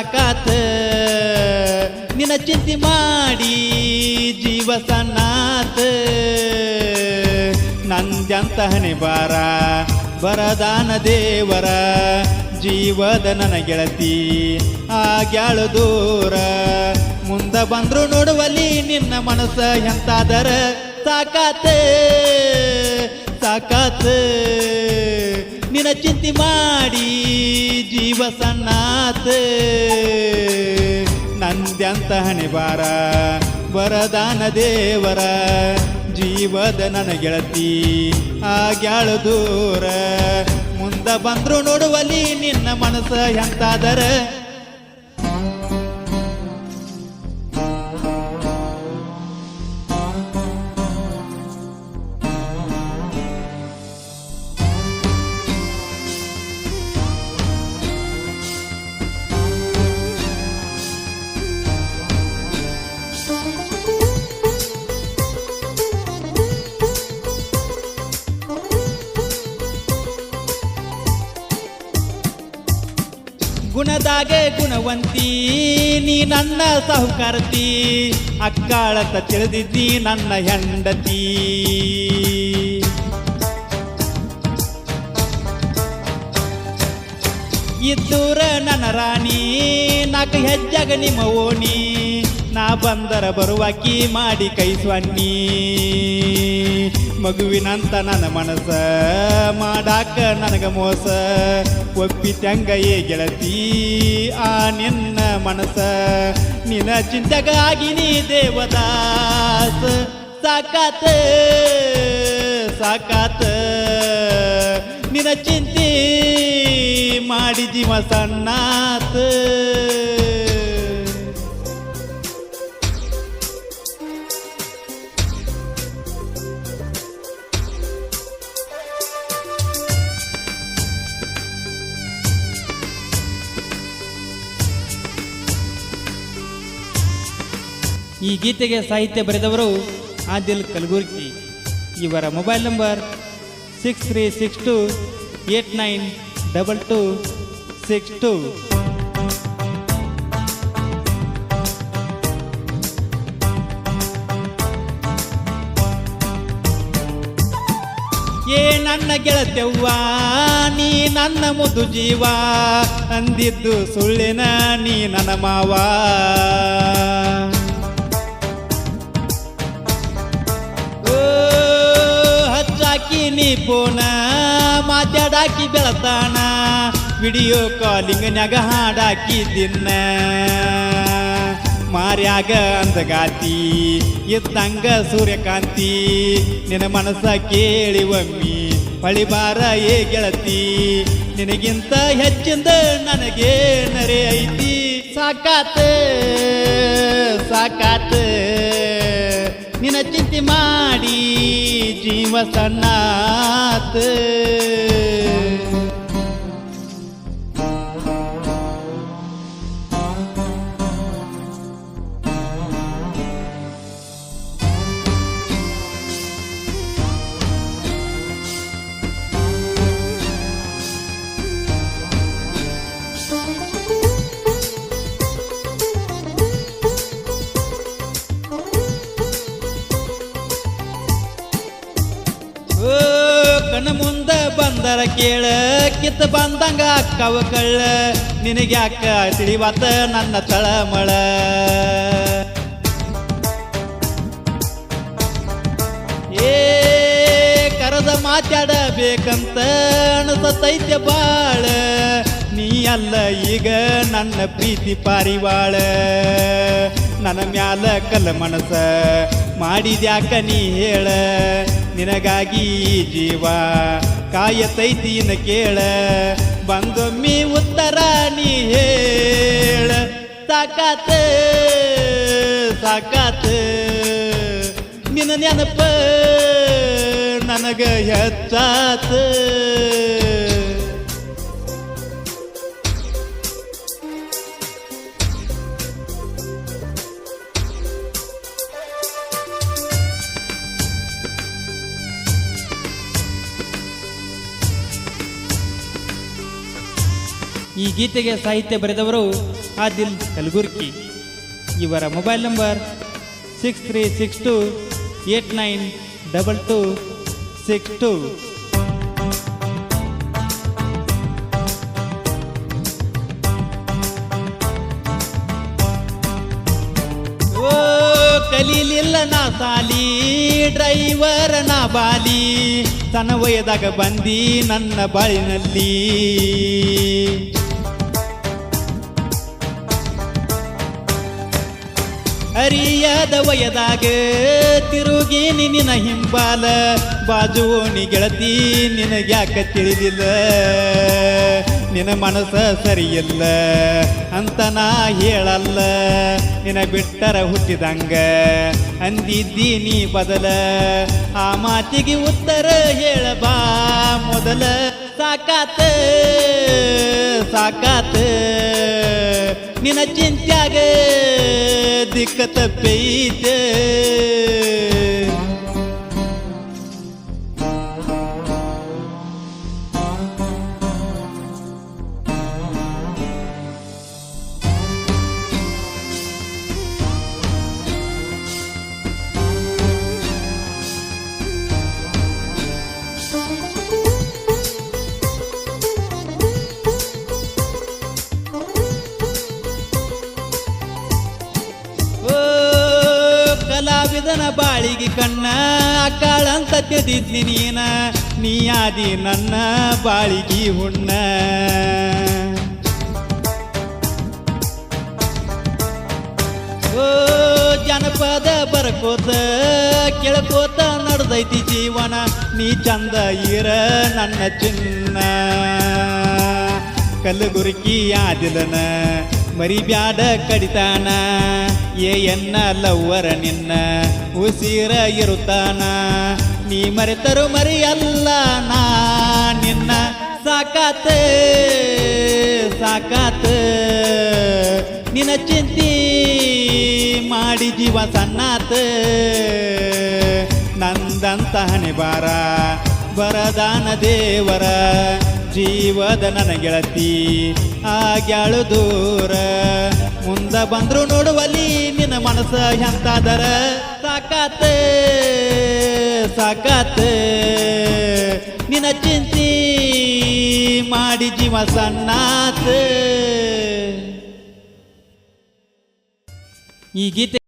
ಸಾಕಾತ ನಿನ್ನ ಚಿಂತೆ ಮಾಡಿ ಜೀವ ಸನ್ನಾತ ನಂದ್ಯಂತ ಹಣೆ ಬಾರ ಬರದಾನ ದೇವರ ಜೀವದ ನನ್ನ ಗೆಳತಿ ಆಗ್ಯಾಳು ದೂರ ಮುಂದ ಬಂದ್ರು ನೋಡುವಲ್ಲಿ ನಿನ್ನ ಮನಸ್ಸ ಎಂತಾದರ ಸಾಕಾತ ಸಾಕಾತ ನಿನ್ನ ಚಿಂತೆ ಮಾಡಿ ಜೀವ ಸಣ್ಣಾತ ನಂದ್ಯಂತ ಹಣೆ ಬಾರ ವರದಾನ ದೇವರ ಜೀವದ ನನ್ನ ಗೆಳತಿ ಆಗ್ಯಾಳು ದೂರ ಮುಂದ ಬಂದ್ರು ನೋಡುವಲ್ಲಿ ನಿನ್ನ ಮನಸ್ಸ ಎಂತಾದರ ಗುಣದಾಗೆ ಗುಣವಂತಿ ನೀ ನನ್ನ ಸಾಹುಕಾರತಿ ಅಕ್ಕಾಳತ ತಿಳಿದಿದ್ದಿ ನನ್ನ ಹೆಂಡತಿ ಇದ್ದೂರ ನನ್ನ ರಾಣಿ ನಾಲ್ಕು ಹೆಜ್ಜಾಗ ನಿಮ್ಮ ಓಣಿ ನಾ ಬಂದರ ಬರುವಾಕಿ ಮಾಡಿ ಕೈ ಸ್ವಾನ್ನಿ ಮಗುವಿನಂತ ನನ್ನ ಮನಸ್ಸ ಮಾಡಾಕ ನನಗ ಮೋಸ ಒಪ್ಪಿತ್ಯಂಗ ಏ ಗೆಳತಿ ಆ ನಿನ್ನ ಮನಸ್ಸ ನಿನ್ನ ಚಿಂತೆಗ ಆಗಿನಿ ದೇವದಾಸ ಸಾಕಾತ ಸಾಕಾತ ನಿನ್ನ ಚಿಂತೆ ಮಾಡಿ ಜೀವ ಸಣ್ಣಾತ ಈ ಗೀತೆಗೆ ಸಾಹಿತ್ಯ ಬರೆದವರು ಆದಿಲ್ ಕಲಬುರ್ಗಿ. ಇವರ ಮೊಬೈಲ್ ನಂಬರ್ 6362892262. ಏ ನನ್ನ ಗೆಳತ್ಯವ್ವ ನೀ ನನ್ನ ಮುದ್ದು ಜೀವ ಅಂದಿದ್ದು ಸುಳ್ಳಿನ ನೀ ನನ್ನ ಮಾವ ನೀ ಫೋನ ಮಾತಾಡಾಕಿ ಬೆಳತಾನ ವಿಡಿಯೋ ಕಾಲಿಂಗ್ನ್ಯಾಗ ಹಾಡಾಕಿ ದಿನ ಮಾರ್ಯಾಗ ಅಂದಗಾತಿ ಇದ್ದಂಗ ಸೂರ್ಯಕಾಂತಿ ನಿನ್ನ ಮನಸ್ಸ ಕೇಳಿ ಒಮ್ಮಿ ಪಳಿಬಾರ ಏ ಗೆಳತಿ ನಿನಗಿಂತ ಹೆಚ್ಚಿಂದ ನನಗೆ ನರೆ ಐತಿ ಸಾಕಾತ ಸಾಕಾತ ನಿನ್ನ ಚಿಂತೆ ಮಾಡಿ ಜೀವ ಸಣ್ಣಾತ ಕಣ್ಣ ಮುಂದ ಬಂದರ ಕೇಳ ಕಿತ್ತ ಬಂದಂಗ ಅಕ್ಕವ ಕಳ್ಳ ನಿನಗೆ ಅಕ್ಕ ತಿಳಿವಾತ ನನ್ನ ತಳಮಳ ಏ ಕರದ ಮಾತಾಡಬೇಕಂತ ಅನಸತೈತ್ಯ ಬಾಳ ನೀ ಅಲ್ಲ ಈಗ ನನ್ನ ಪ್ರೀತಿ ಪಾರಿವಾಳ ನನ್ನ ಮ್ಯಾಲ ಕಲ್ಲ ಮನಸ ಮಾಡಿದ್ಯಾಕ ನೀ ಹೇಳ ನಿನಗಾಗಿ ಜೀವ ಕಾಯತೈತಿನ ಕೇಳ ಬಂದೊಮ್ಮಿ ಉತ್ತರ ನೀ ಹೇಳ ಸಾಕಾತ ಸಾಕಾತ ನಿನ್ನ ನೆನಪ ನನಗ ಹೆಚ್ಚಾತ ಈ ಗೀತೆಗೆ ಸಾಹಿತ್ಯ ಬರೆದವರು ಆದಿಲ್ ಕಲಬುರ್ಗಿ. ಇವರ ಮೊಬೈಲ್ ನಂಬರ್ 6362892262. ಕಲೀಲಿಲ್ಲ ನಾ ಸಾಲಿ ಡ್ರೈವರ್ ನಾ ಬಾಲಿ, ತನ್ನ ವಯದಾಗ ಬಂದಿ ನನ್ನ ಬಾಳಿನಲ್ಲಿ. ಅರಿಯದ ವಯದಾಗ ತಿರುಗೇನಿ ನಿನ ಹಿಂಬಾಲ, ಬಾಜುವೋಣಿ ಗೆಳತಿ ನಿನಗ್ಯಾಕ ತಿಳಿದಿಲ್ಲ, ನಿನ ಮನಸ್ಸ ಸರಿಯಿಲ್ಲ ಅಂತ ನಾ ಹೇಳಲ್ಲ. ನಿನ ಬಿಟ್ಟರ ಹುಟ್ಟಿದಂಗ ಅಂದಿದ್ದೀನಿ ಬದಲ, ಆ ಮಾತಿಗೆ ಉತ್ತರ ಹೇಳಬಾ ಮೊದಲ. ಸಾಕಾತ ಸಾಕಾತ ನಿನ ಚಿಂತ್ಯಾಗ ದಿಕ್ಕ ತಪ್ಪೈತೆ. ಕಲಾವಿದನ ಬಾಳಿಗೆ ಕಣ್ಣ ಕಾಳಂತ ತೆದಿದ್ನಿ ನೀನ, ನೀಯಾದಿ ನನ್ನ ಬಾಳಿಗೆ ಹುಣ್ಣ. ಓ ಜನಪದ ಬರ್ಕೋತ ಕೇಳ್ಕೋತ ನಡೆದೈತಿ ಜೀವನ, ನೀ ಚಂದ ಇರ ನನ್ನ ಚಿನ್ನ. ಕಲಬುರ್ಗಿ ಆದಿಲನ ಮರಿಬ್ಯಾಡ ಕಡಿತಾನ, ಎನ್ನ ಲವ್ವರ ನಿನ್ನ ಉಸಿರ ಇರುತ್ತಾನ. ನೀ ಮರೆತರು ಮರಿಯಲ್ಲ ನಾ ನಿನ್ನ. ಸಾಕಾತ ಸಾಕಾತ ನಿನ್ನ ಚಿಂತಿ ಮಾಡಿ ಜೀವ ಸಣ್ಣಾತ. ನಂದಂತ ಹಣೆ ಬಾರ ಬರದಾನ ದೇವರ, ಜೀವದ ನನ್ನ ಗೆಳತಿ ಆಗ್ಯಾಳು ದೂರ. ಮುಂದ ಬಂದ್ರು ನೋಡುವಲ್ಲಿ ನಿನ್ನ ಮನಸ್ಸ ಎಂತಾದರ. ಸಾಕಾತ ಸಾಕಾತ ನಿನ್ನ ಚಿಂತಿ ಮಾಡಿ ಜೀವ ಸಣ್ಣಾತ. ಈ ಗೀತೆ